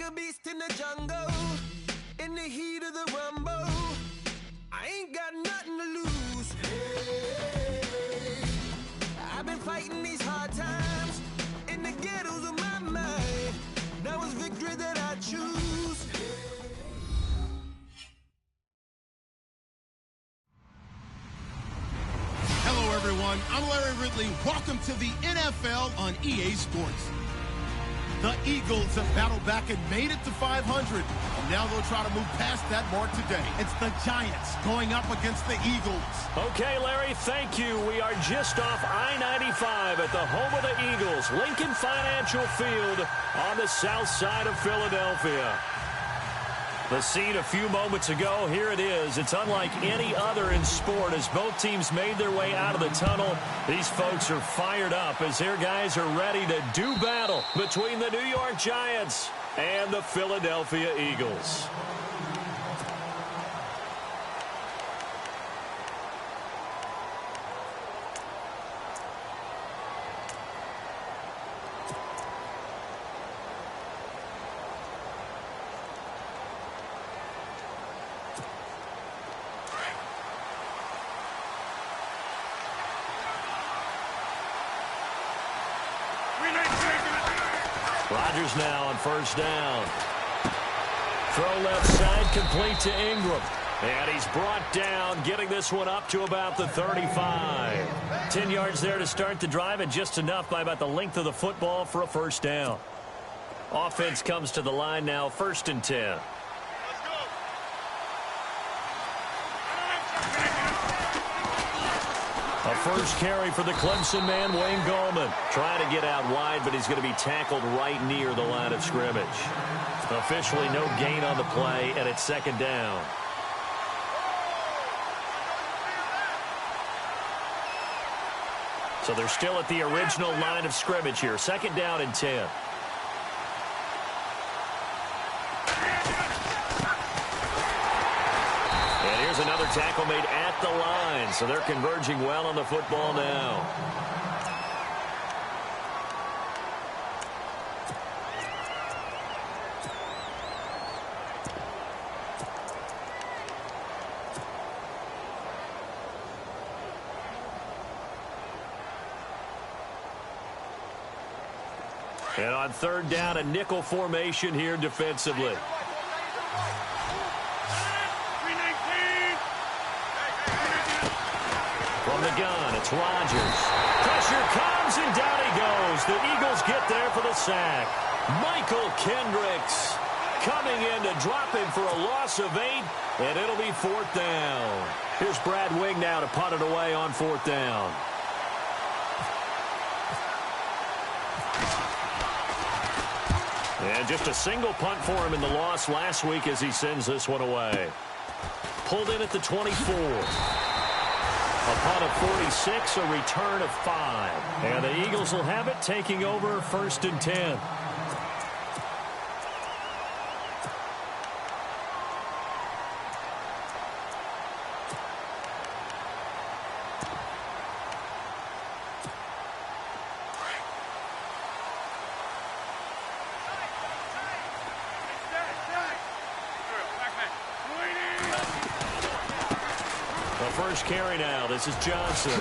a beast in the jungle, in the heat of the rumble. I ain't got nothing to lose. Hey, I've been fighting these hard times in the ghettos of my mind. Now it's victory that I choose. Hello, everyone. I'm Larry Ridley. Welcome to the NFL on EA Sports. The Eagles have battled back and made it to 500. And now they'll try to move past that mark today. It's the Giants going up against the Eagles. Okay, Larry, thank you. We are just off I-95 at the home of the Eagles, Lincoln Financial Field on the south side of Philadelphia. The scene a few moments ago, here it is. It's unlike any other in sport as both teams made their way out of the tunnel. These folks are fired up as their guys are ready to do battle between the New York Giants and the Philadelphia Eagles. Rodgers now on first down. Throw left side, complete to Ingram. And he's brought down, getting this one up to about the 35. 10 yards there to start the drive, and just enough by about the length of the football for a first down. Offense comes to the line now, 1st and 10. A first carry for the Clemson man, Wayne Gallman. Trying to get out wide, but he's going to be tackled right near the line of scrimmage. Officially no gain on the play, and it's 2nd down. So they're still at the original line of scrimmage here. 2nd down and 10. Another tackle made at the line, so they're converging well on the football now. And on 3rd down, a nickel formation here defensively. From the gun, it's Rodgers. Pressure comes, and down he goes. The Eagles get there for the sack. Michael Kendricks coming in to drop him for a loss of 8, and it'll be 4th down. Here's Brad Wing now to punt it away on 4th down. And just a single punt for him in the loss last week as he sends this one away. Pulled in at the 24. A punt of 46, a return of 5. And the Eagles will have it, taking over 1st and 10. First carry now. This is Johnson.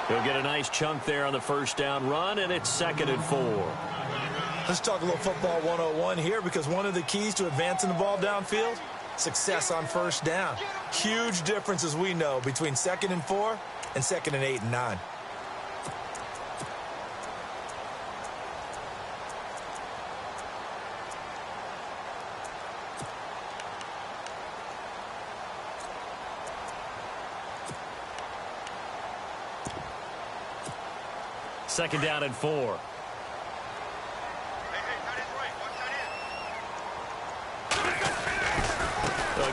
He'll get a nice chunk there on the first down run, and it's 2nd and 4. Let's talk a little football 101 here, because one of the keys to advancing the ball downfield, success on first down. Huge difference, as we know, between 2nd and 4 and 2nd and 8 and 9. Second down and 4.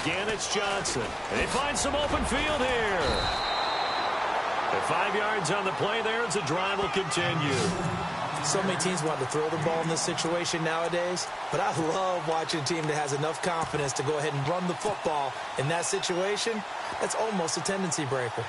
Again, it's Johnson. And he finds some open field here. And 5 yards on the play there as the drive will continue. So many teams want to throw the ball in this situation nowadays, but I love watching a team that has enough confidence to go ahead and run the football in that situation. That's almost a tendency breaker.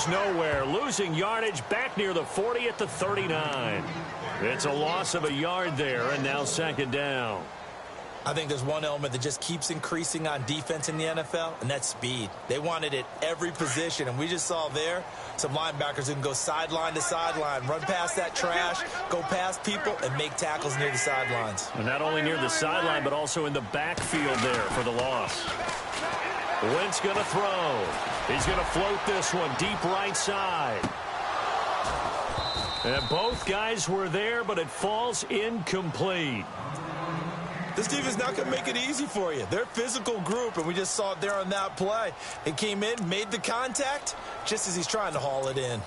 goes nowhere, losing yardage back near the 40 at the 39. It's a loss of a yard there, and now second down. I think there's one element that just keeps increasing on defense in the NFL, and that's speed. They want it at every position, and we just saw there some linebackers who can go sideline to sideline, run past that trash, go past people, and make tackles near the sidelines. And not only near the sideline, but also in the backfield there for the loss. Wentz going to throw. He's going to float this one deep right side. And both guys were there, but it falls incomplete. This defense is not going to make it easy for you. They're a physical group, and we just saw it there on that play. It came in, made the contact, just as he's trying to haul it in.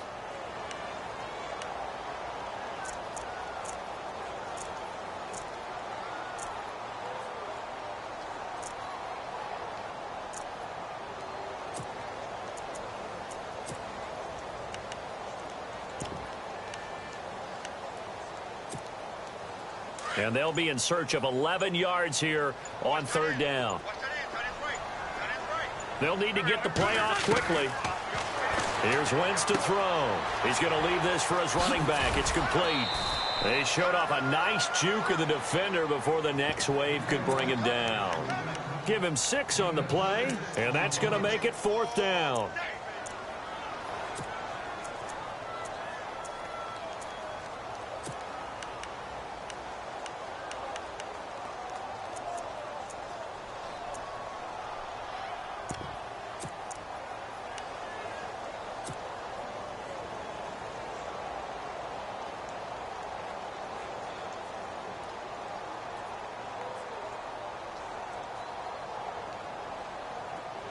And they'll be in search of 11 yards here on third down. They'll need to get the play off quickly. Here's Wentz to throw. He's going to leave this for his running back. It's complete. They showed off a nice juke of the defender before the next wave could bring him down. Give him 6 on the play, and that's going to make it fourth down.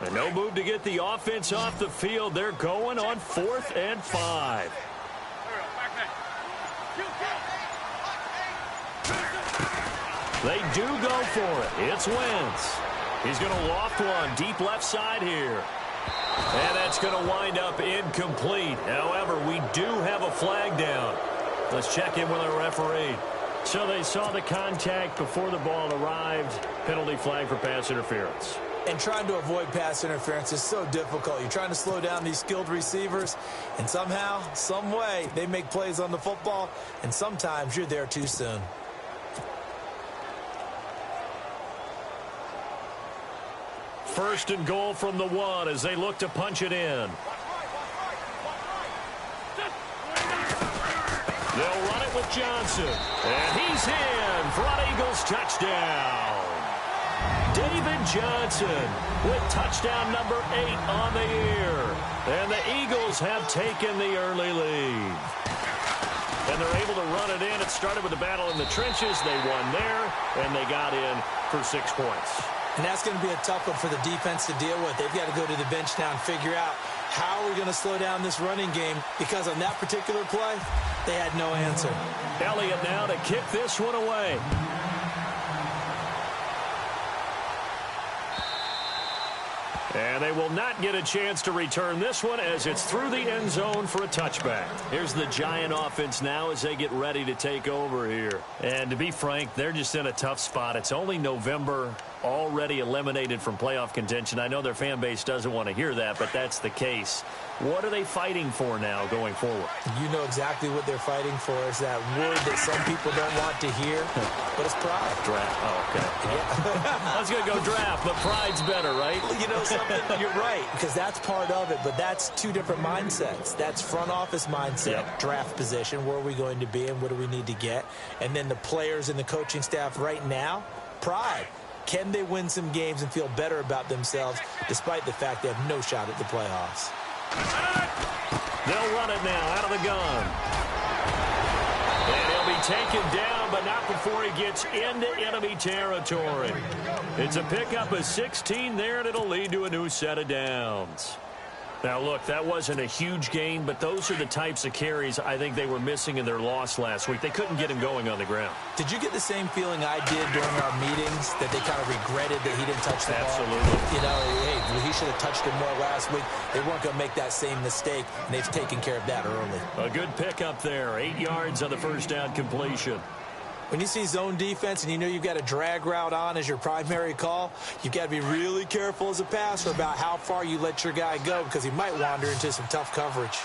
And no move to get the offense off the field. They're going on 4th and 5. They do go for it. It's Wentz. He's going to loft one deep left side here. And that's going to wind up incomplete. However, we do have a flag down. Let's check in with our referee. So they saw the contact before the ball arrived. Penalty flag for pass interference. And trying to avoid pass interference is so difficult. You're trying to slow down these skilled receivers, and somehow, some way, they make plays on the football, and sometimes you're there too soon. First and goal from the 1 as they look to punch it in. They'll run it with Johnson. And he's in for an Eagles touchdown. David Johnson with touchdown number 8 on the year. And the Eagles have taken the early lead. And they're able to run it in. It started with a battle in the trenches. They won there, and they got in for 6 points. And that's going to be a tough one for the defense to deal with. They've got to go to the bench now and figure out how we're going to slow down this running game, because on that particular play, they had no answer. Elliott now to kick this one away. And they will not get a chance to return this one as it's through the end zone for a touchback. Here's the Giant offense now as they get ready to take over here. And to be frank, they're just in a tough spot. It's only November, already eliminated from playoff contention. I know their fan base doesn't want to hear that, but that's the case. What are they fighting for now going forward? You know exactly what they're fighting for. Is that word that some people don't want to hear, but it's pride. Draft. Oh, okay. Yeah. I was going to go draft, but pride's better, right? Well, you know something? You're right, because that's part of it, but that's two different mindsets. That's front office mindset, draft position, where are we going to be and what do we need to get? And then the players and the coaching staff right now, pride. Can they win some games and feel better about themselves despite the fact they have no shot at the playoffs? They'll run it now out of the gun. And he'll be taken down, but not before he gets into enemy territory. It's a pickup of 16 there, and it'll lead to a new set of downs. Now, look, that wasn't a huge gain, but those are the types of carries I think they were missing in their loss last week. They couldn't get him going on the ground. Did you get the same feeling I did during our meetings, that they kind of regretted that he didn't touch the ball? Absolutely. You know, hey, he should have touched it more last week. They weren't going to make that same mistake, and they've taken care of that early. A good pickup there. 8 yards on the first down completion. When you see zone defense and you know you've got a drag route on as your primary call, you've got to be really careful as a passer about how far you let your guy go because he might wander into some tough coverage.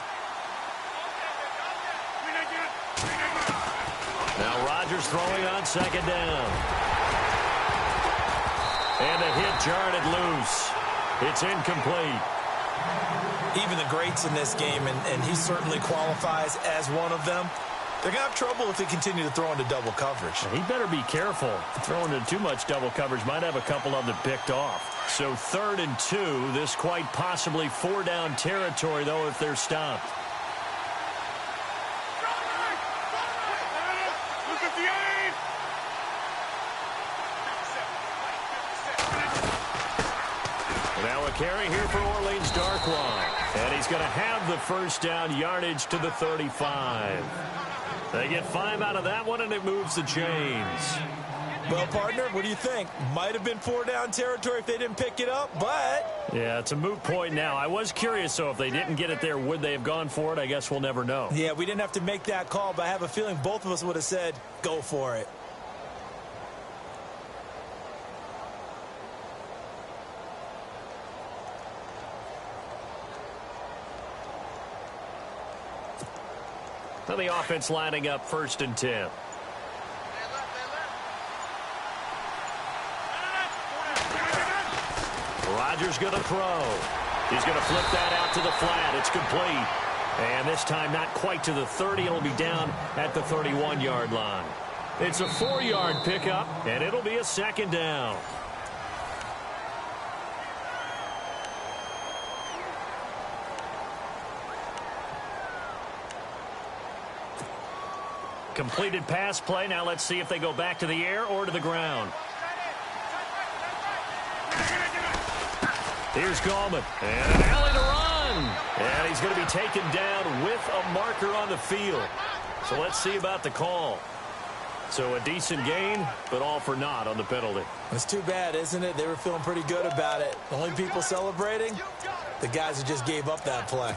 Now Rodgers throwing on second down. And a hit jarred it loose. It's incomplete. Even the greats in this game, and he certainly qualifies as one of them, they're going to have trouble if they continue to throw into double coverage. He better be careful. Throwing into too much double coverage might have a couple of them picked off. So 3rd and 2. This quite possibly 4-down territory, though, if they're stopped. Now a carry here for Orleans Darkwa. And he's going to have the first down yardage to the 35. They get 5 out of that one, and it moves the chains. Well, partner, what do you think? Might have been 4-down territory if they didn't pick it up, but... Yeah, it's a moot point now. I was curious, so if they didn't get it there, would they have gone for it? I guess we'll never know. Yeah, we didn't have to make that call, but I have a feeling both of us would have said, go for it. Now the offense lining up 1st and 10. Rodgers going to throw. He's going to flip that out to the flat. It's complete. And this time not quite to the 30. It'll be down at the 31-yard line. It's a 4-yard pickup, and it'll be a 2nd down. Completed pass play. Now let's see if they go back to the air or to the ground. Here's Gallman. And an alley to run. And he's going to be taken down with a marker on the field. So let's see about the call. So a decent gain, but all for naught on the penalty. It's too bad, isn't it? They were feeling pretty good about it. The only people celebrating, the guys who just gave up that play.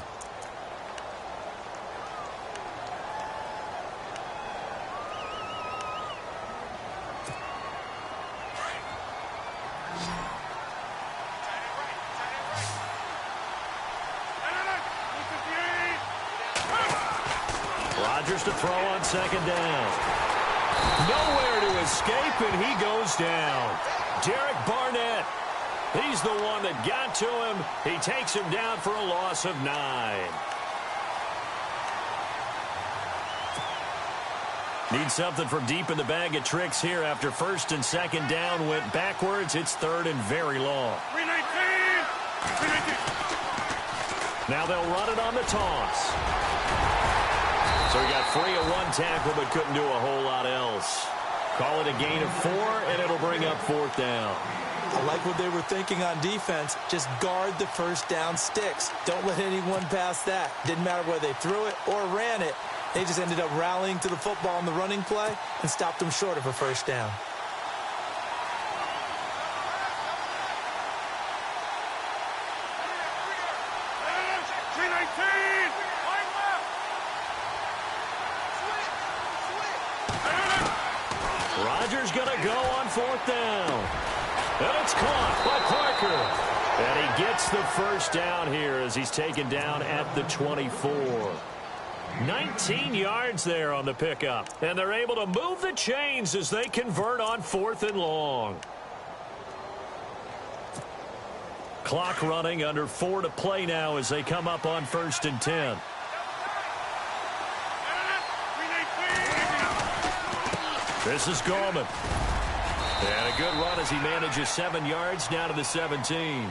Rodgers to throw on 2nd down. Nowhere to escape, and he goes down. Derek Barnett, he's the one that got to him. He takes him down for a loss of 9. Need something from deep in the bag of tricks here after 1st and 2nd down went backwards. It's 3rd and very long. 319! 319! Now they'll run it on the toss. So he got free of 1 tackle but couldn't do a whole lot else. Call it a gain of 4, and it'll bring up 4th down. I like what they were thinking on defense. Just guard the 1st down sticks. Don't let anyone pass that. Didn't matter whether they threw it or ran it. They just ended up rallying to the football in the running play and stopped them short of a 1st down. Rodgers going to go on 4th down. And it's caught by Parker. And he gets the 1st down here as he's taken down at the 24. 19 yards there on the pickup. And they're able to move the chains as they convert on 4th and long. Clock running, under 4 to play now as they come up on 1st and 10. This is Gallman. And a good run as he manages 7 yards down to the 17.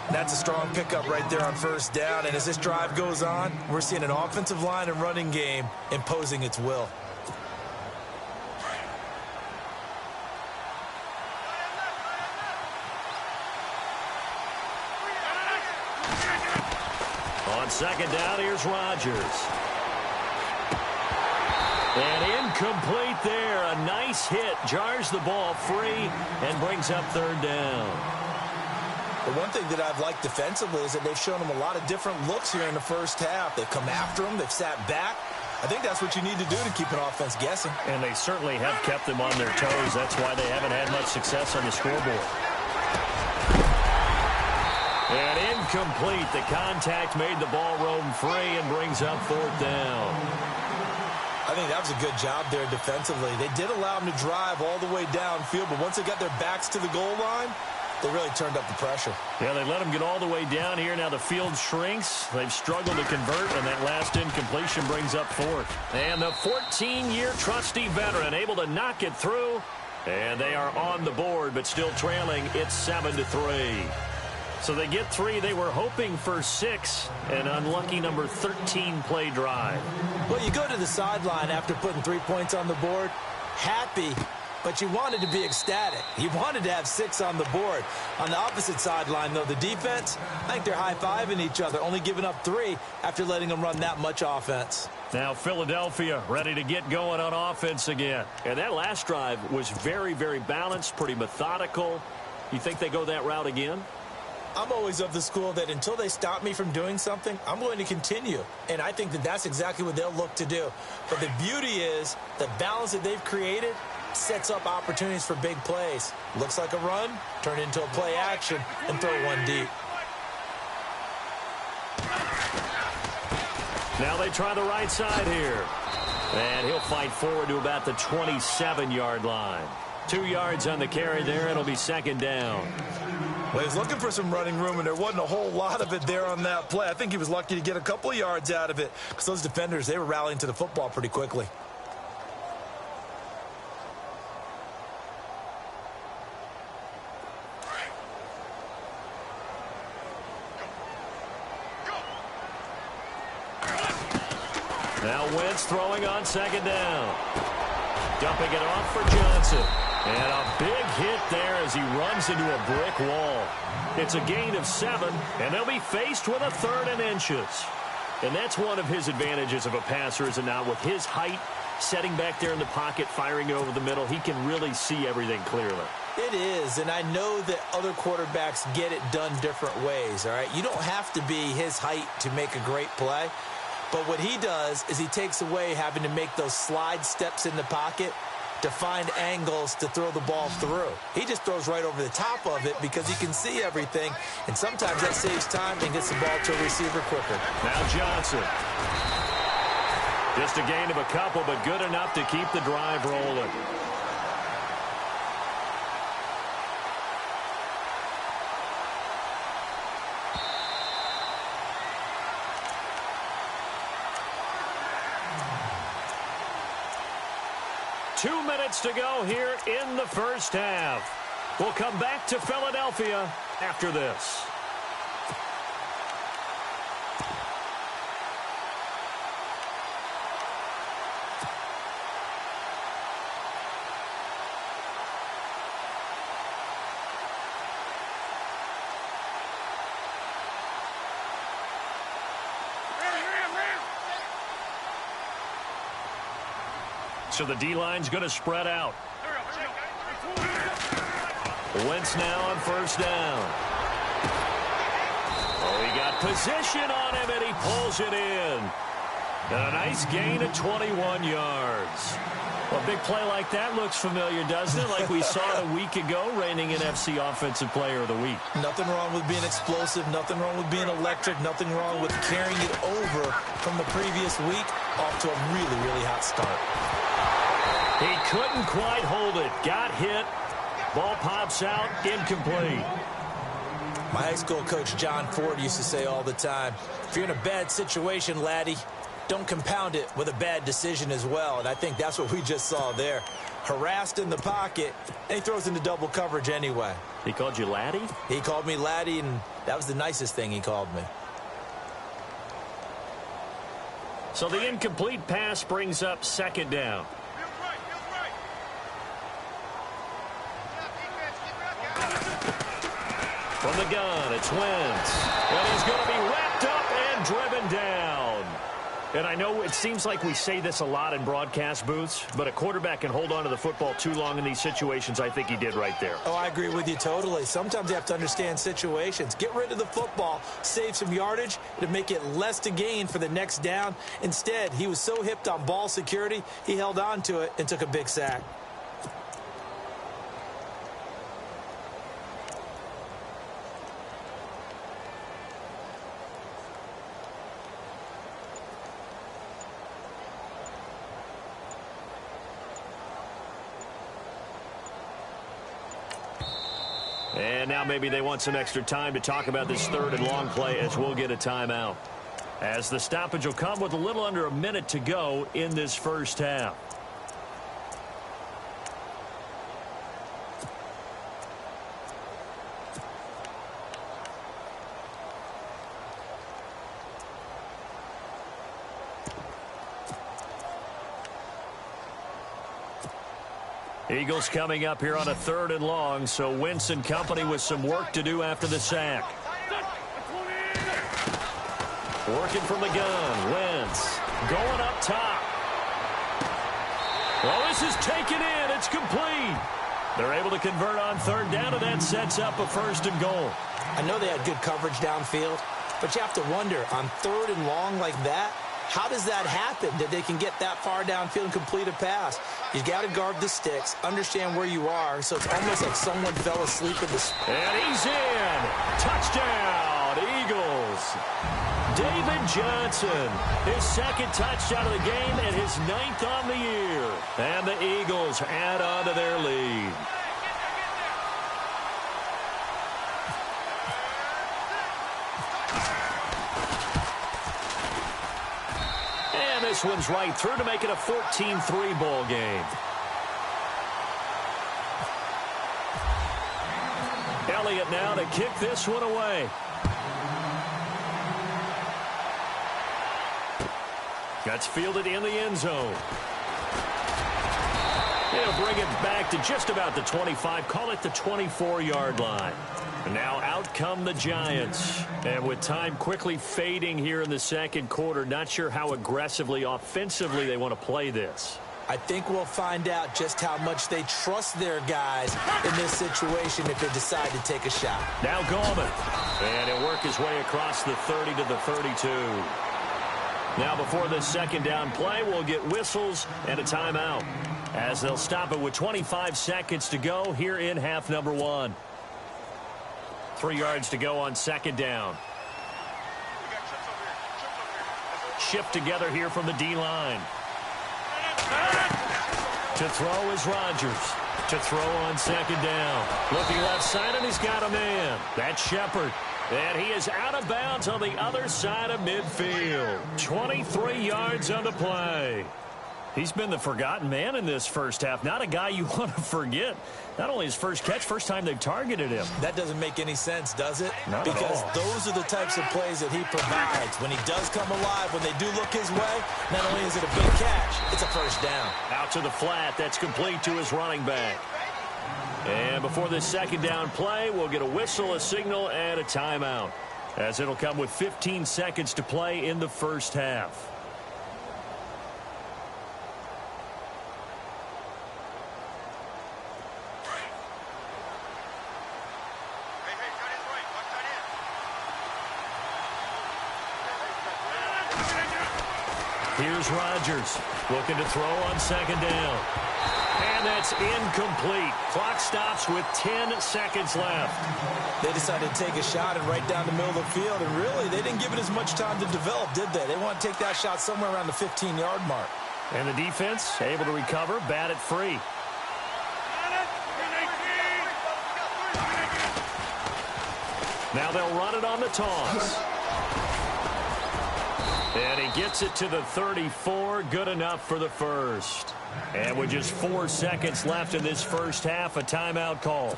That's a strong pickup right there on 1st down. And as this drive goes on, we're seeing an offensive line and running game imposing its will. On 2nd down, here's Rodgers. And incomplete there. A nice hit. Jars the ball free and brings up 3rd down. The one thing that I've liked defensively is that they've shown them a lot of different looks here in the 1st half. They've come after them. They've sat back. I think that's what you need to do to keep an offense guessing. And they certainly have kept them on their toes. That's why they haven't had much success on the scoreboard. And incomplete. The contact made the ball roam free and brings up 4th down. I think that was a good job there defensively. They did allow them to drive all the way downfield, but once they got their backs to the goal line, they really turned up the pressure. Yeah, they let them get all the way down here. Now the field shrinks. They've struggled to convert, and that last incompletion brings up 4th. And the 14-year trusty veteran able to knock it through. And they are on the board, but still trailing. It's 7-3. So they get 3. They were hoping for 6. An unlucky number 13 play drive. Well, you go to the sideline after putting 3 points on the board, happy, but you wanted to be ecstatic. You wanted to have 6 on the board. On the opposite sideline, though, the defense, I think they're high-fiving each other, only giving up 3 after letting them run that much offense. Now Philadelphia ready to get going on offense again. And that last drive was very, very balanced, pretty methodical. You think they go that route again? I'm always of the school that until they stop me from doing something, I'm going to continue. And I think that that's exactly what they'll look to do. But the beauty is the balance that they've created sets up opportunities for big plays. Looks like a run, turn it into a play action, and throw one deep. Now they try the right side here. And he'll fight forward to about the 27-yard line. 2 yards on the carry there. It'll be 2nd down. Well, he was looking for some running room, and there wasn't a whole lot of it there on that play. I think he was lucky to get a couple of yards out of it because those defenders, they were rallying to the football pretty quickly. Now Wentz throwing on 2nd down. Dumping it off for Johnson. And a big hit there as he runs into a brick wall. It's a gain of 7, and they'll be faced with a 3rd and inches. And that's one of his advantages of a passer, is it not? With his height, setting back there in the pocket, firing over the middle, he can really see everything clearly. It is, and I know that other quarterbacks get it done different ways, all right? You don't have to be his height to make a great play. But what he does is he takes away having to make those slide steps in the pocket to find angles to throw the ball through. He just throws right over the top of it because he can see everything, and sometimes that saves time and gets the ball to a receiver quicker. Now Johnson. Just a gain of a couple, but good enough to keep the drive rolling. Two minutes to go here in the first half. We'll come back to Philadelphia after this. So the D-line's going to spread out. Wentz now on 1st down. Oh, he got position on him, and he pulls it in. And a nice gain of 21 yards. Well, a big play like that looks familiar, doesn't it? Like we saw it a week ago, reigning NFC Offensive Player of the Week. Nothing wrong with being explosive. Nothing wrong with being electric. Nothing wrong with carrying it over from the previous week off to a really, really hot start. He couldn't quite hold it. Got hit. Ball pops out. Incomplete. My high school coach, John Ford, used to say all the time, if you're in a bad situation, laddie, don't compound it with a bad decision as well. And I think that's what we just saw there. Harassed in the pocket, and he throws into double coverage anyway. He called you laddie? He called me laddie, and that was the nicest thing he called me. So the incomplete pass brings up 2nd down. From the gun, it's Wentz. And he's going to be wrapped up and driven down. And I know it seems like we say this a lot in broadcast booths, but a quarterback can hold on to the football too long in these situations. I think he did right there. Oh, I agree with you totally. Sometimes you have to understand situations. Get rid of the football, save some yardage to make it less to gain for the next down. Instead, he was so hipped on ball security, he held on to it and took a big sack. And now maybe they want some extra time to talk about this third and long play as we'll get a timeout. As the stoppage will come with a little under a minute to go in this first half. Eagles coming up here on a third and long, so Wentz and company with some work to do after the sack. Working from the gun, Wentz going up top. Well, this is taken in. It's complete. They're able to convert on third down, and that sets up a first and goal. I know they had good coverage downfield, but you have to wonder, on third and long like that, how does that happen that they can get that far downfield and complete a pass? You got to guard the sticks, understand where you are, so it's almost like someone fell asleep in the... And he's in. Touchdown, Eagles. David Johnson, his second touchdown of the game and his 9th on the year. And the Eagles add on to their lead. And this one's right through to make it a 14-3 ball game. Elliott now to kick this one away. That's fielded in the end zone. He'll bring it back to just about the 25, call it the 24-yard line. And now out come the Giants. And with time quickly fading here in the second quarter, not sure how aggressively, offensively they want to play this. I think we'll find out just how much they trust their guys in this situation if they decide to take a shot. Now Gallman. And he'll work his way across the 30 to the 32. Now before this second down play, we'll get whistles and a timeout, as they'll stop it with 25 seconds to go here in half number one. 3 yards to go on second down. Shift together here from the D-line. To throw is Rodgers. To throw on second down. Looking left side, and he's got a man. That's Shepard. And he is out of bounds on the other side of midfield. 23 yards on the play. He's been the forgotten man in this first half. Not a guy you want to forget. Not only his first catch, first time they've targeted him. That doesn't make any sense, does it? Not because at all. Those are the types of plays that he provides. When he does come alive, when they do look his way, not only is it a big catch, it's a first down. Out to the flat. That's complete to his running back. And before this second down play, we'll get a whistle, a signal, and a timeout, as it'll come with 15 seconds to play in the first half. Here's Rodgers looking to throw on second down. And that's incomplete. Clock stops with 10 seconds left. They decided to take a shot and right down the middle of the field, and really, they didn't give it as much time to develop, did they? They want to take that shot somewhere around the 15-yard mark. And the defense able to recover, bat it free. Now they'll run it on the toss. And he gets it to the 34. Good enough for the first. And with just 4 seconds left in this first half, a timeout call.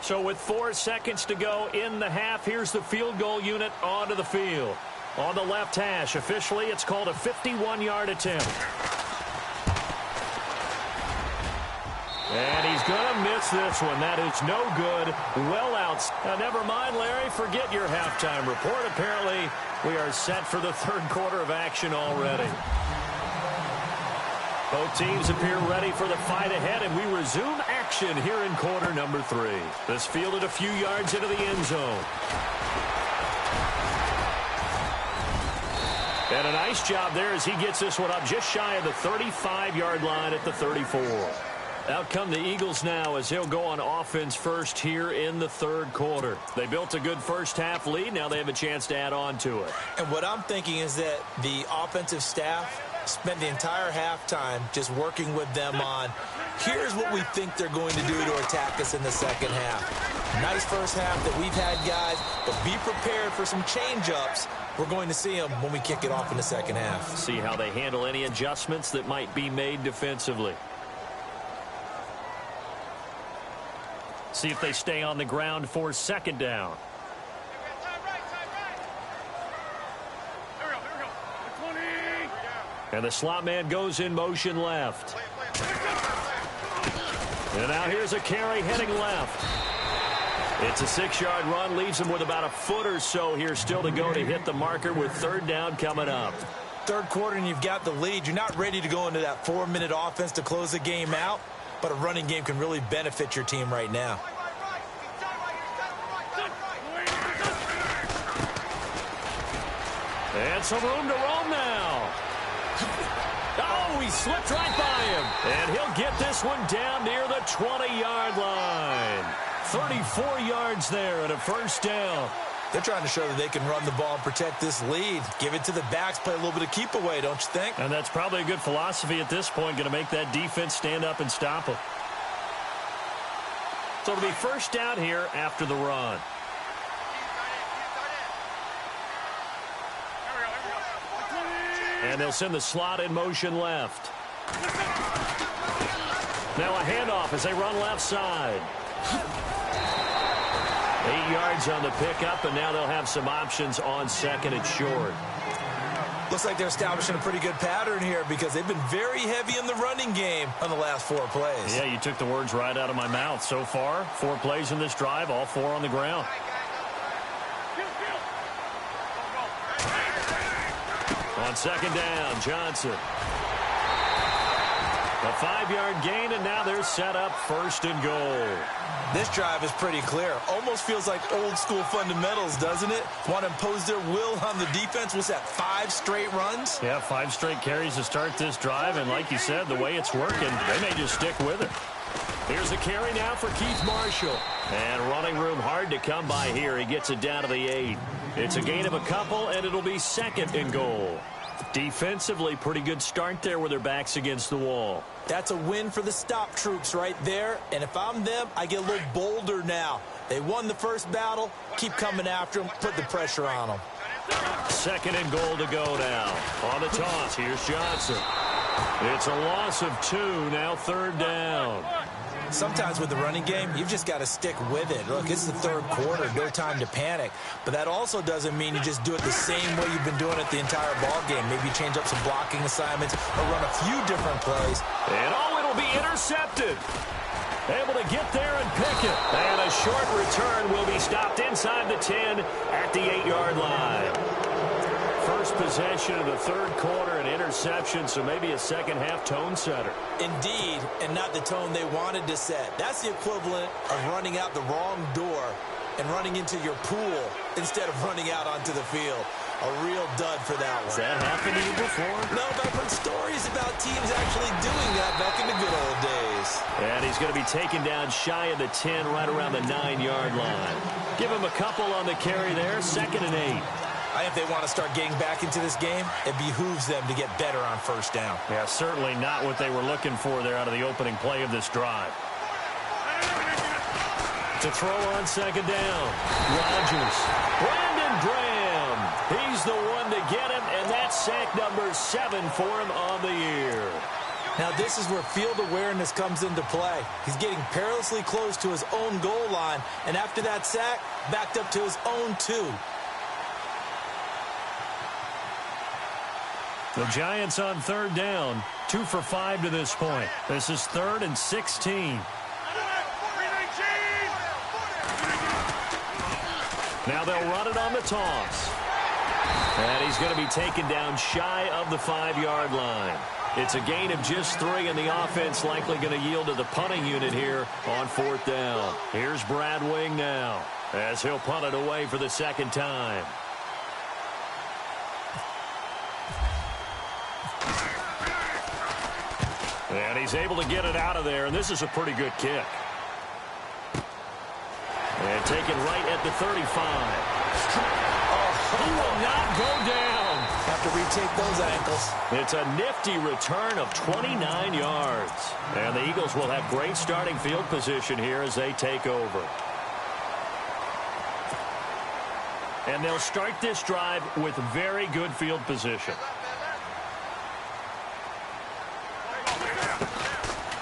So with 4 seconds to go in the half, here's the field goal unit onto the field. On the left hash, officially, it's called a 51-yard attempt. And he's going to miss this one. That is no good. Well out. Never mind, Larry. Forget your halftime report. Apparently, we are set for the third quarter of action already. Both teams appear ready for the fight ahead, and we resume action here in quarter number 3. This fielded a few yards into the end zone. And a nice job there as he gets this one up just shy of the 35-yard line at the 34. Out come the Eagles now as they'll go on offense first here in the third quarter. They built a good first-half lead. Now they have a chance to add on to it. And what I'm thinking is that the offensive staff spent the entire halftime just working with them on, here's what we think they're going to do to attack us in the second half. Nice first half that we've had, guys, but be prepared for some change-ups. We're going to see them when we kick it off in the second half. See how they handle any adjustments that might be made defensively. See if they stay on the ground for second down. And the slot man goes in motion left. And now here's a carry heading left. It's a 6-yard run, leaves him with about a foot or so here still to go to hit the marker with third down coming up. Third quarter and you've got the lead. You're not ready to go into that 4-minute offense to close the game out, but a running game can really benefit your team right now. And some room to roam now. Oh, he slipped right by him. And he'll get this one down near the 20-yard line. 34 yards there and a first down. They're trying to show that they can run the ball and protect this lead. Give it to the backs, play a little bit of keep away, don't you think? And that's probably a good philosophy at this point, going to make that defense stand up and stop them. So it'll be first down here after the run. And they'll send the slot in motion left. Now a handoff as they run left side. 8 yards on the pickup, and now they'll have some options on second and short. Looks like they're establishing a pretty good pattern here because they've been very heavy in the running game on the last 4 plays. Yeah, you took the words right out of my mouth. So far, 4 plays in this drive, all 4 on the ground. On second down, Johnson. A 5-yard gain, and now they're set up first and goal. This drive is pretty clear. Almost feels like old-school fundamentals, doesn't it? Want to impose their will on the defense. What's that, 5 straight runs? Yeah, 5 straight carries to start this drive, and like you said, the way it's working, they may just stick with it. Here's a carry now for Keith Marshall. And running room hard to come by here. He gets it down to the 8. It's a gain of a couple, and it'll be second and goal. Defensively, pretty good start there with their backs against the wall. That's a win for the stop troops right there. And if I'm them, I get a little bolder now. They won the first battle. Keep coming after them. Put the pressure on them. Second and goal to go now. On the toss, here's Johnson. It's a loss of 2, now third down. Sometimes with the running game, you've just got to stick with it. Look, it's the third quarter, no time to panic. But that also doesn't mean you just do it the same way you've been doing it the entire ball game. Maybe change up some blocking assignments or run a few different plays. And it'll be intercepted. Able to get there and pick it. And a short return will be stopped inside the 10 at the 8-yard line. First possession of the third quarter, an interception, so maybe a second-half tone setter. Indeed, and not the tone they wanted to set. That's the equivalent of running out the wrong door and running into your pool instead of running out onto the field. A real dud for that one. Has that happened to you before? No, but I've heard stories about teams actually doing that back in the good old days. And he's going to be taken down shy of the 10, right around the 9-yard line. Give him a couple on the carry there, second and 8. I think if they want to start getting back into this game, it behooves them to get better on first down. Yeah, certainly not what they were looking for there out of the opening play of this drive. To throw on second down, Rodgers. Brandon Graham. He's the one to get him, and that's sack number 7 for him on the year. Now this is where field awareness comes into play. He's getting perilously close to his own goal line, and after that sack, backed up to his own 2. The Giants on third down, 2 for 5 to this point. This is 3rd and 16. Now they'll run it on the toss. And he's going to be taken down shy of the 5-yard line. It's a gain of just 3, and the offense likely going to yield to the punting unit here on 4th down. Here's Brad Wing now as he'll punt it away for the second time. And he's able to get it out of there, and this is a pretty good kick. And taken right at the 35. He will not go down. Have to retake those ankles. It's a nifty return of 29 yards. And the Eagles will have great starting field position here as they take over. And they'll start this drive with very good field position.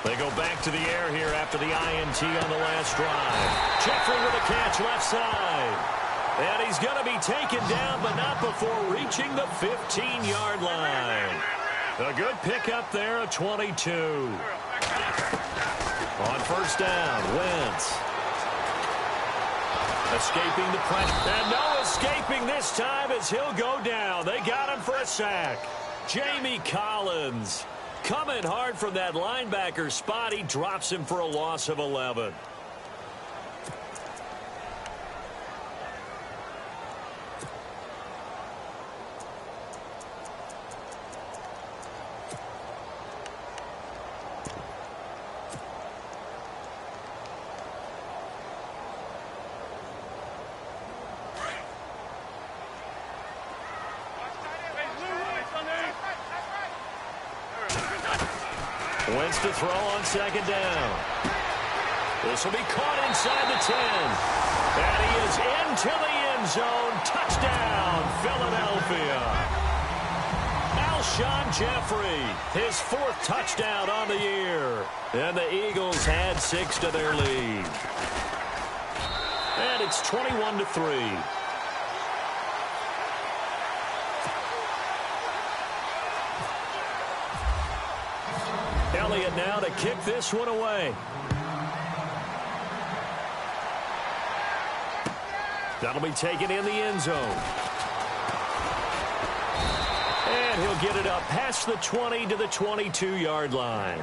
They go back to the air here after the INT on the last drive. Jeffrey with a catch left side. And he's going to be taken down, but not before reaching the 15-yard line. A good pickup there at 22. On first down, Wentz. Escaping the pressure. And no escaping this time as he'll go down. They got him for a sack. Jamie Collins coming hard from that linebacker spot. He drops him for a loss of 11. Wentz to throw on second down. This will be caught inside the 10. And he is into the end zone. Touchdown, Philadelphia. Alshon Jeffrey, his 4th touchdown on the year. And the Eagles had 6 to their lead. And it's 21-3. Elliott now to kick this one away. That'll be taken in the end zone. And he'll get it up past the 20 to the 22-yard line.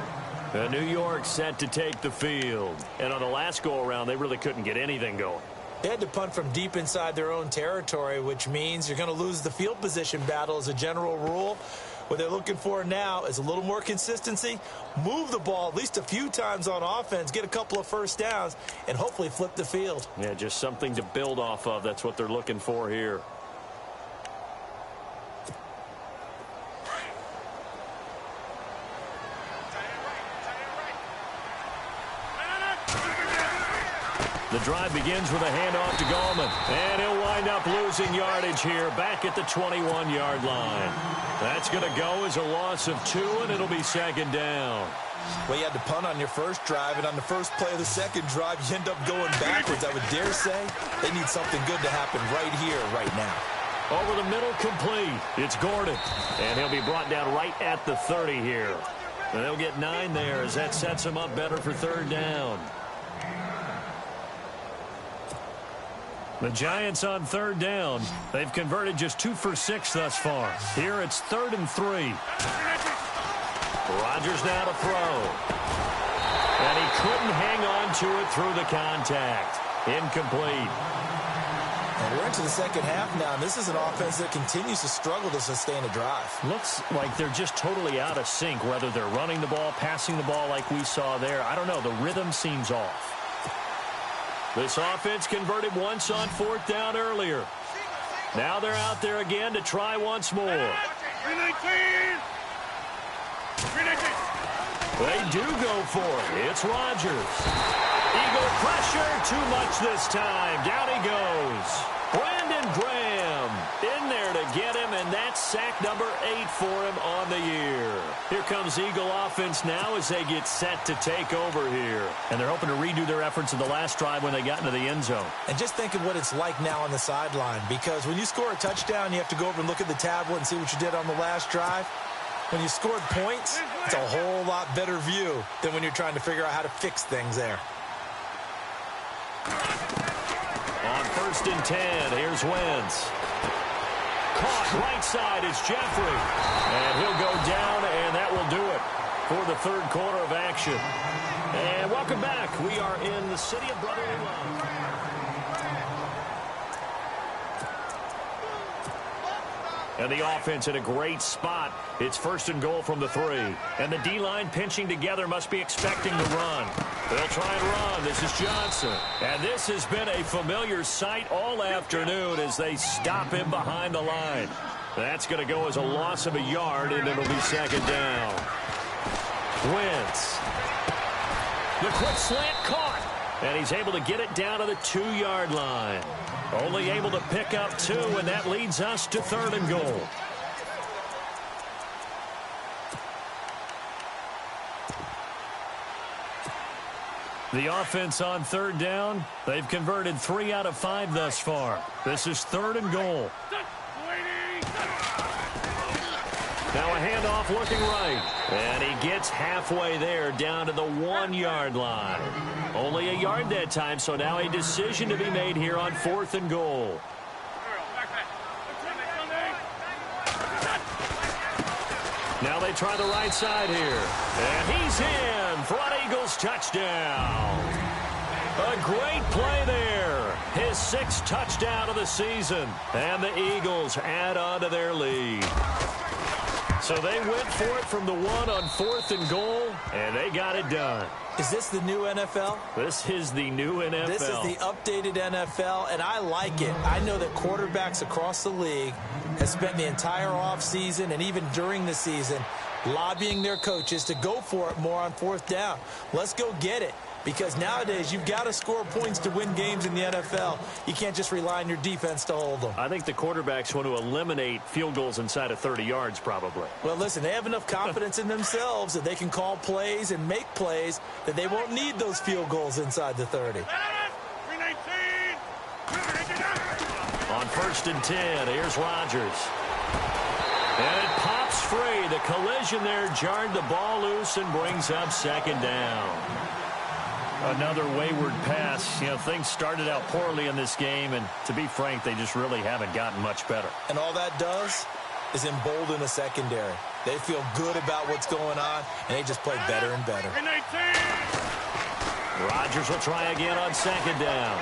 New York set to take the field. And on the last go-around, they really couldn't get anything going. They had to punt from deep inside their own territory, which means you're going to lose the field position battle as a general rule. What they're looking for now is a little more consistency, move the ball at least a few times on offense, get a couple of first downs, and hopefully flip the field. Yeah, just something to build off of. That's what they're looking for here. The drive begins with a handoff to Gallman. And he'll wind up losing yardage here back at the 21-yard line. That's going to go as a loss of 2, and it'll be second down. Well, you had to punt on your first drive, and on the first play of the second drive, you end up going backwards. I would dare say they need something good to happen right here, right now. Over the middle, complete. It's Gordon. And he'll be brought down right at the 30 here. And they'll get 9 there as that sets him up better for third down. The Giants on third down. They've converted just 2 for 6 thus far. Here it's 3rd and 3. Rodgers now to throw. And he couldn't hang on to it through the contact. Incomplete. And we're into the second half now, and this is an offense that continues to struggle to sustain a drive. Looks like they're just totally out of sync, whether they're running the ball, passing the ball like we saw there. I don't know. The rhythm seems off. This offense converted once on 4th down earlier. Now they're out there again to try once more. 319! 319! They do go for it. It's Rodgers. Eagle pressure, too much this time. Down he goes. Brandon Graham in there to get him, and that's sack number 8 for him on the year. Here comes Eagle offense now as they get set to take over here. And they're hoping to redo their efforts in the last drive when they got into the end zone. And just think of what it's like now on the sideline, because when you score a touchdown, you have to go over and look at the tablet and see what you did on the last drive. When you scored points, it's a whole lot better view than when you're trying to figure out how to fix things there. On first and 10. Here's Wentz. Caught right side is Jeffrey. And he'll go down, and that will do it for the third quarter of action. And welcome back. We are in the city of brotherly love. And the offense in a great spot. It's first and goal from the 3. And the D-line pinching together must be expecting the run. They'll try and run. This is Johnson. And this has been a familiar sight all afternoon as they stop him behind the line. That's going to go as a loss of a yard, and it'll be second down. Wentz. The quick slant caught. And he's able to get it down to the 2-yard line. Only able to pick up 2, and that leads us to third and goal. The offense on third down, they've converted 3 out of 5 thus far. This is third and goal. Now a handoff looking right. And he gets halfway there down to the 1-yard line. Only a yard that time, so now a decision to be made here on fourth and goal. Now they try the right side here. And he's in for an Eagles touchdown. A great play there. His 6th touchdown of the season. And the Eagles add on to their lead. So they went for it from the 1 on fourth and goal, and they got it done. Is this the new NFL? This is the new NFL. This is the updated NFL, and I like it. I know that quarterbacks across the league have spent the entire offseason and even during the season lobbying their coaches to go for it more on fourth down. Let's go get it. Because nowadays, you've got to score points to win games in the NFL. You can't just rely on your defense to hold them. I think the quarterbacks want to eliminate field goals inside of 30 yards, probably. Well, listen, they have enough confidence in themselves that they can call plays and make plays that they won't need those field goals inside the 30. On first and 10, here's Rodgers. And it pops free. The collision there jarred the ball loose and brings up second down. Another wayward pass. You know, things started out poorly in this game, and to be frank, they just really haven't gotten much better. And all that does is embolden a secondary. They feel good about what's going on, and they just play better and better. Rodgers will try again on second down.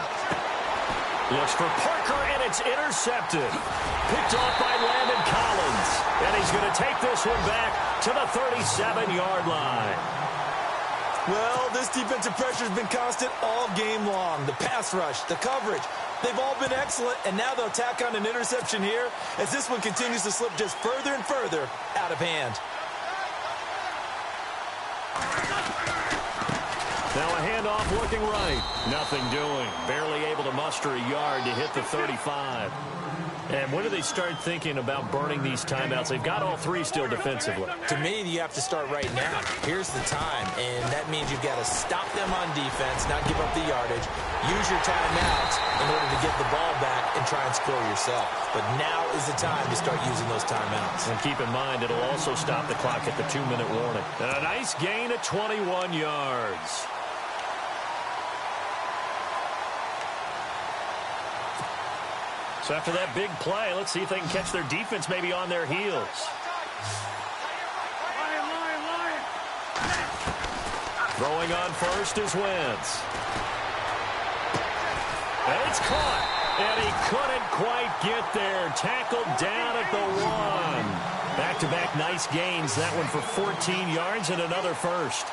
Looks for Parker, and it's intercepted. Picked off by Landon Collins. And he's going to take this one back to the 37-yard line. Well, this defensive pressure has been constant all game long. The pass rush, the coverage, they've all been excellent, and now they'll tack on an interception here as this one continues to slip just further and further out of hand. Now a handoff looking right. Nothing doing. Barely able to muster a yard to hit the 35. And when do they start thinking about burning these timeouts? They've got all 3 still defensively. To me, you have to start right now. Here's the time, and that means you've got to stop them on defense, not give up the yardage, use your timeouts in order to get the ball back and try and score yourself. But now is the time to start using those timeouts. And keep in mind, it'll also stop the clock at the 2-minute warning. And a nice gain of 21 yards. So after that big play, let's see if they can catch their defense maybe on their heels. Throwing on first is Wentz. And it's caught. And he couldn't quite get there. Tackled down at the 1. Back-to-back nice gains. That one for 14 yards and another first.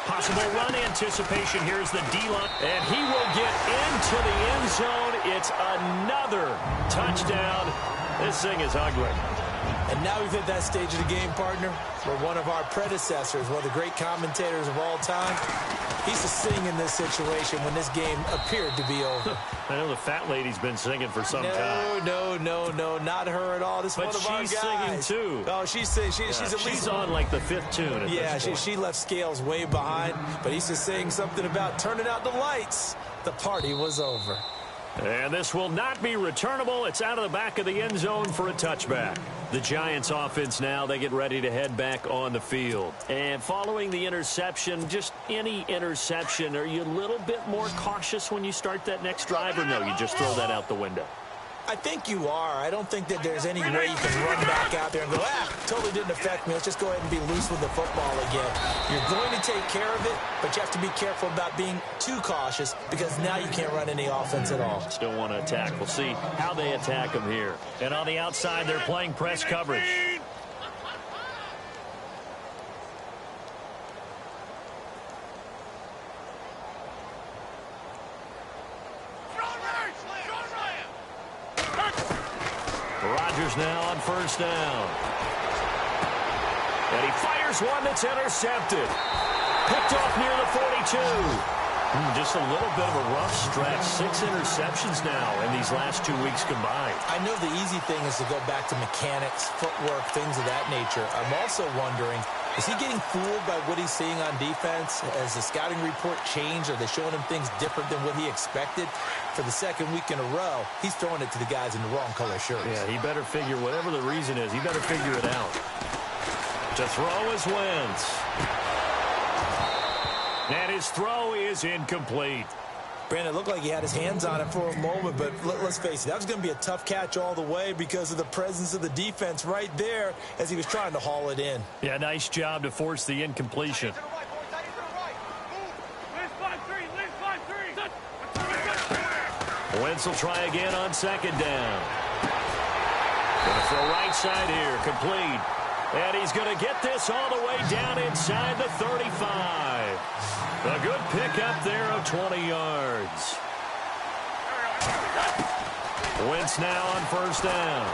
Possible run anticipation. Here's the D-line. And he will get into the end zone. It's another touchdown. This thing is ugly. And now we've hit that stage of the game, partner, where one of our predecessors, one of the great commentators of all time, he used to sing in this situation when this game appeared to be over. I know the fat lady's been singing for some time. No, not her at all. This is one of our guys. But she's singing, too. Oh, she's at least... She's on, like, the 5th tune at this point. She left Scales way behind, but he used to sing something about turning out the lights. The party was over. And this will not be returnable. It's out of the back of the end zone for a touchback. The Giants offense now, they get ready to head back on the field. And following the interception, just any interception, are you a little bit more cautious when you start that next drive, or no, you just throw that out the window? I think you are. I don't think that there's any way you can run back out there and go, totally didn't affect me. Let's just go ahead and be loose with the football again. You're going to take care of it, but you have to be careful about being too cautious because now you can't run any offense at all. Still want to attack. We'll see how they attack them here. And on the outside, they're playing press coverage. Rodgers now on first down. And he fires one that's intercepted. Picked off near the 42. Just a little bit of a rough stretch. 6 interceptions now in these last 2 weeks combined. I know the easy thing is to go back to mechanics, footwork, things of that nature. I'm also wondering, is he getting fooled by what he's seeing on defense? Has the scouting report changed? Are they showing him things different than what he expected? For the second week in a row, he's throwing it to the guys in the wrong color shirts. Yeah, he better figure, whatever the reason is, he better figure it out. To throw is Wentz. And his throw is incomplete. Brandon, it looked like he had his hands on it for a moment, but let's face it, that was going to be a tough catch all the way because of the presence of the defense right there as he was trying to haul it in. Yeah, nice job to force the incompletion. Wentz will try again on second down. Going to throw right side here, complete. And he's going to get this all the way down inside the 35. A good pickup there of 20 yards. Wentz now on first down.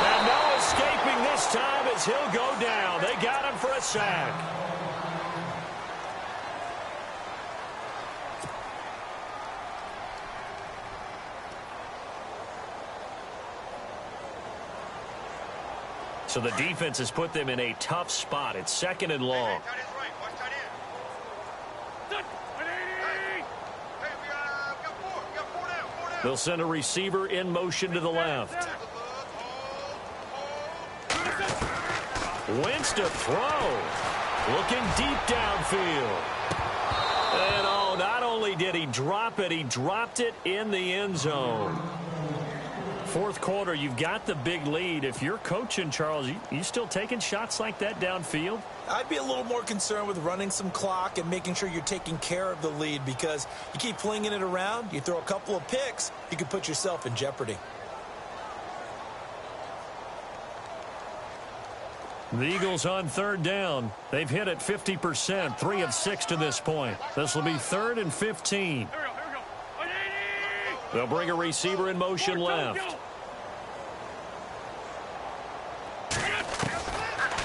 And no escaping this time as he'll go down. They got him for a sack. So the defense has put them in a tough spot. It's second and long. They'll send a receiver in motion to the left. Wentz to throw. Looking deep downfield. And oh, not only did he drop it, he dropped it in the end zone. Fourth quarter, you've got the big lead. If you're coaching, Charles, you still taking shots like that downfield? I'd be a little more concerned with running some clock and making sure you're taking care of the lead because you keep flinging it around, you throw a couple of picks, you can put yourself in jeopardy. The Eagles on third down. They've hit it 50%, 3 of 6 to this point. This will be 3rd and 15. They'll bring a receiver in motion left.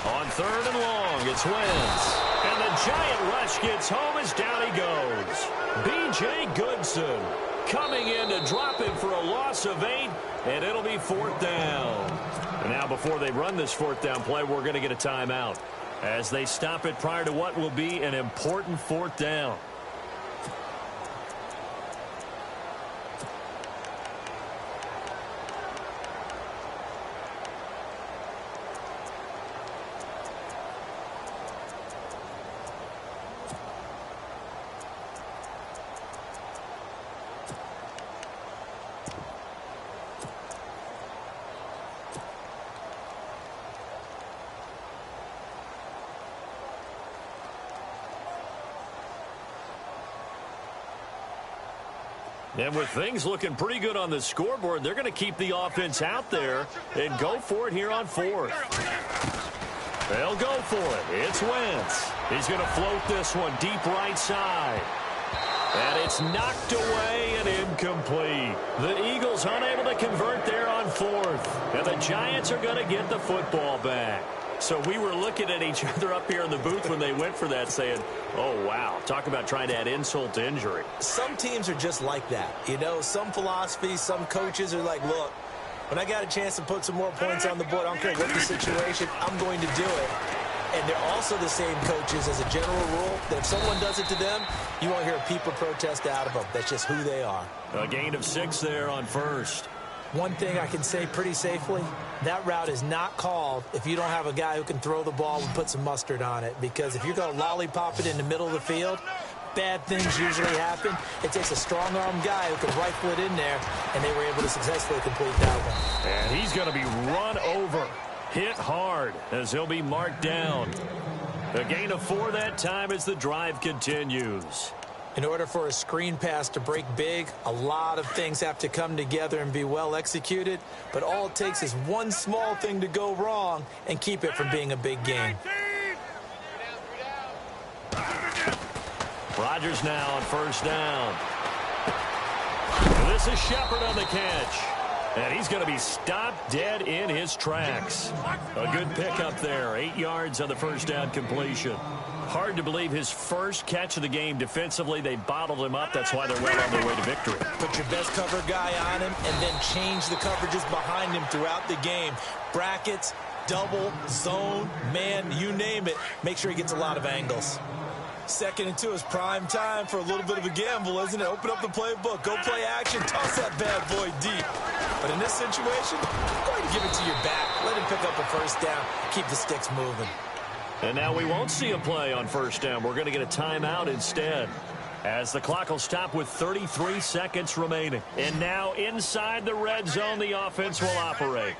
On 3rd and long, it's Wentz. And the giant rush gets home as down he goes. B.J. Goodson coming in to drop him for a loss of 8, and it'll be 4th down. And now before they run this 4th down play, we're going to get a timeout as they stop it prior to what will be an important 4th down. And with things looking pretty good on the scoreboard, they're going to keep the offense out there and go for it here on 4th. They'll go for it. It's Wentz. He's going to float this one deep right side. And it's knocked away and incomplete. The Eagles unable to convert there on 4th. And the Giants are going to get the football back. So we were looking at each other up here in the booth when they went for that saying, oh, wow, talk about trying to add insult to injury. Some teams are just like that. You know, some philosophies, some coaches are like, look, when I got a chance to put some more points on the board, I don't care what the situation, I'm going to do it. And they're also the same coaches as a general rule that if someone does it to them, you won't hear a peep or protest out of them. That's just who they are. A gain of 6 there on 1st. One thing I can say pretty safely, that route is not called if you don't have a guy who can throw the ball and put some mustard on it. Because if you're going to lollipop it in the middle of the field, bad things usually happen. It takes a strong-arm guy who can rifle it in there, and they were able to successfully complete that one. And he's going to be run over, hit hard, as he'll be marked down. A gain of 4 that time as the drive continues. In order for a screen pass to break big, a lot of things have to come together and be well executed, but all it takes is one small thing to go wrong and keep it from being a big game. Rodgers now on first down. This is Shepard on the catch. And he's going to be stopped dead in his tracks. A good pickup there. 8 yards on the first down completion. Hard to believe his first catch of the game defensively. They bottled him up. That's why they're well on their way to victory. Put your best cover guy on him and then change the coverages behind him throughout the game. Brackets, double, zone, man, you name it. Make sure he gets a lot of angles. 2nd and 2 is prime time for a little bit of a gamble, isn't it? Open up the playbook. Go play action. Toss that bad boy deep. But in this situation, go ahead and give it to your back. Let him pick up a first down. Keep the sticks moving. And now we won't see a play on first down. We're going to get a timeout instead, as the clock will stop with 33 seconds remaining. And now inside the red zone, the offense will operate.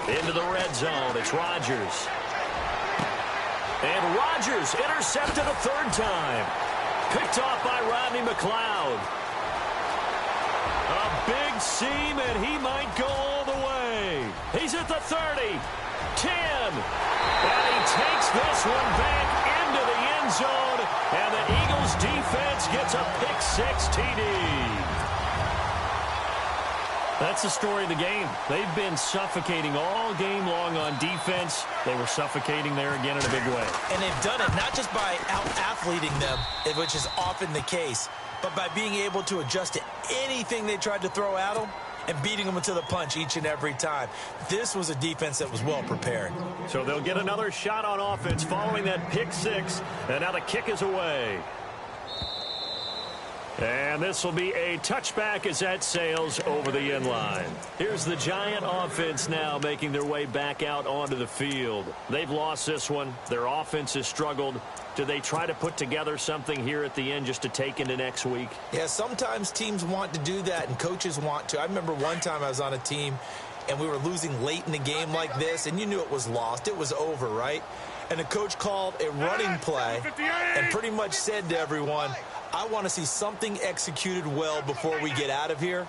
Into the red zone, it's Rodgers. And Rodgers intercepted a 3rd time. Picked off by Rodney McLeod. A big seam, and he might go all the way. He's at the 30. 10. And he takes this one back into the end zone. And the Eagles defense gets a pick-6 TD. That's the story of the game. They've been suffocating all game long on defense. They were suffocating there again in a big way. And they've done it not just by out-athleting them, which is often the case, but by being able to adjust to anything they tried to throw at them and beating them to the punch each and every time. This was a defense that was well prepared. So they'll get another shot on offense following that pick-6, and now the kick is away. And this will be a touchback as that sails over the end line. Here's the Giant offense now making their way back out onto the field. They've lost this one. Their offense has struggled. Do they try to put together something here at the end just to take into next week? Yeah, sometimes teams want to do that and coaches want to. I remember one time I was on a team and we were losing late in the game like this, and you knew it was lost. It was over, right? And the coach called a running play and pretty much said to everyone, I want to see something executed well before we get out of here.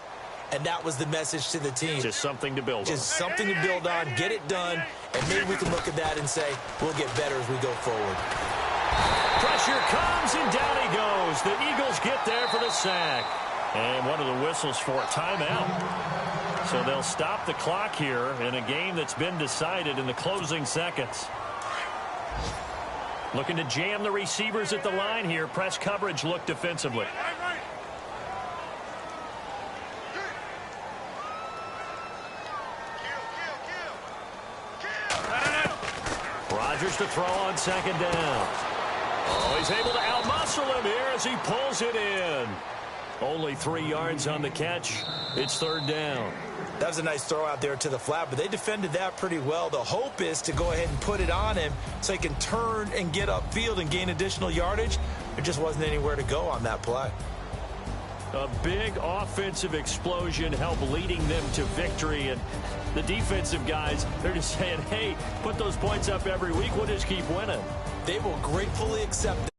And that was the message to the team. Just something to build on. Just something to build on, get it done, and maybe we can look at that and say, we'll get better as we go forward. Pressure comes, and down he goes. The Eagles get there for the sack. And one of the whistles for a timeout. So they'll stop the clock here in a game that's been decided in the closing seconds. Looking to jam the receivers at the line here. Press coverage look defensively. Rodgers to throw on 2nd down. Oh, he's able to outmuscle him here as he pulls it in. Only 3 yards on the catch. It's 3rd down. That was a nice throw out there to the flat, but they defended that pretty well. The hope is to go ahead and put it on him so he can turn and get upfield and gain additional yardage. There just wasn't anywhere to go on that play. A big offensive explosion helped leading them to victory, and the defensive guys, they're just saying, hey, put those points up every week. We'll just keep winning. They will gratefully accept it.